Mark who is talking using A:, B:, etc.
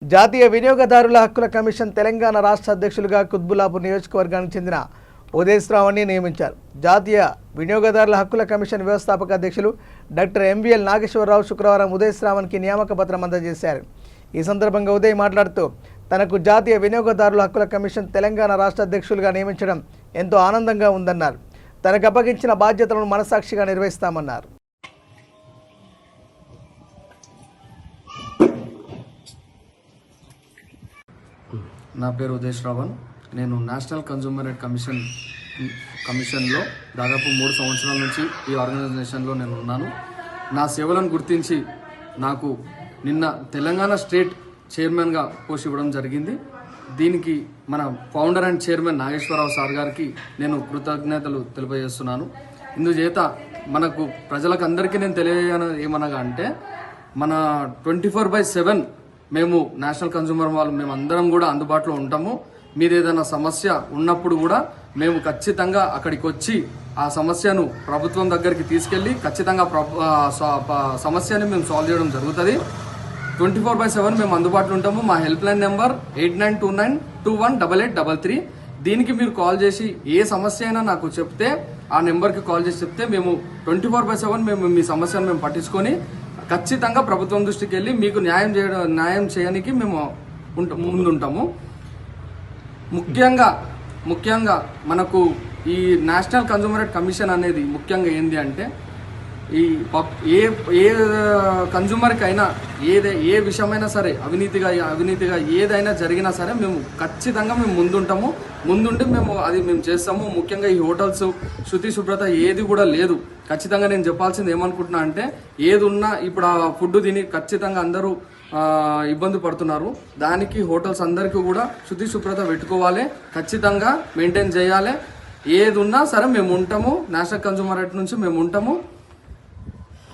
A: జాతీయ వినియోగదారుల హక్కుల కమిషన్ తెలంగాణ రాష్ట్ర అధ్యక్షులుగా కుత్బుల్లాపూర్ నియోజకవర్గానికి చెందిన ఉదయశ్రావణ్ని నియమించారు. జాతీయ వినియోగదారుల హక్కుల కమిషన్ వ్యవస్థాపక అధ్యక్షులు డాక్టర్ ఎంవీఎల్ నాగేశ్వరరావు శుక్రవారం ఉదయశ్రావణ్కి నియామక పత్రం అందజేశారు. ఈ సందర్భంగా ఉదయ్ మాట్లాడుతూ తనకు జాతీయ వినియోగదారుల హక్కుల కమిషన్ తెలంగాణ రాష్ట్ర అధ్యక్షులుగా నియమించడం ఎంతో ఆనందంగా ఉందన్నారు. తనకు అప్పగించిన బాధ్యతలను మనసాక్షిగా నిర్వహిస్తామన్నారు.
B: నా పేరు ఉదయశ్రావణ్. నేను నేషనల్ కన్జ్యూమర్ కమిషన్లో దాదాపు 3 సంవత్సరాల నుంచి ఈ ఆర్గనైజేషన్లో నేను ఉన్నాను. నా సేవలను గుర్తించి నాకు నిన్న తెలంగాణ స్టేట్ చైర్మన్గా పోస్ట్ ఇవ్వడం జరిగింది. దీనికి మన founder and chairman Nageswara Rao sir గారికి నేను కృతజ్ఞతలు తెలియజేస్తున్నాను. ఇందుచేత మనకు ప్రజలకు అందరికీ నేను ఏమనగా అంటే మన 24/7 మేము నేషనల్ కన్జ్యూమర్ వాళ్ళు మేము అందరం కూడా అందుబాటులో ఉంటాము. మీరు ఏదైనా సమస్య ఉన్నప్పుడు కూడా మేము ఖచ్చితంగా అక్కడికి వచ్చి ఆ సమస్యను ప్రభుత్వం దగ్గరికి తీసుకెళ్ళి ఖచ్చితంగా సమస్యని మేము సాల్వ్ చేయడం జరుగుతుంది. 24/7 మేము అందుబాటులో ఉంటాము. మా హెల్ప్ లైన్ నెంబర్ 8929218833. దీనికి మీరు కాల్ చేసి ఏ సమస్య అయినా నాకు చెప్తే ఆ నెంబర్కి కాల్ చేసి చెప్తే మేము 24/7 మేము మీ సమస్యను మేము పట్టించుకొని ఖచ్చితంగా ప్రభుత్వం దృష్టికి వెళ్ళి మీకు న్యాయం చేయడానికి మేము ముందుంటాము. ముఖ్యంగా మనకు ఈ నేషనల్ కన్జ్యూమర్ కమిషన్ అనేది ముఖ్యంగా ఏంది అంటే ఏ కన్జ్యూమర్కి అయినా ఏ విషయమైనా సరే అవినీతిగా ఏదైనా జరిగినా సరే మేము ఖచ్చితంగా మేము ముందుండి మేము చేస్తాము. ముఖ్యంగా ఈ హోటల్స్ శుద్ధి శుభ్రత ఏది కూడా లేదు. ఖచ్చితంగా నేను చెప్పాల్సింది ఏమనుకుంటున్నా అంటే ఏది ఉన్నా ఇప్పుడు ఆ ఫుడ్ తిని ఖచ్చితంగా అందరూ ఇబ్బంది పడుతున్నారు. దానికి హోటల్స్ అందరికీ కూడా శుద్ధి శుభ్రత పెట్టుకోవాలి, ఖచ్చితంగా మెయింటైన్ చేయాలి. ఏది ఉన్నా సరే మేము ఉంటాము. నేషనల్ కన్జ్యూమర్ రైట్ నుంచి మేము ఉంటాము.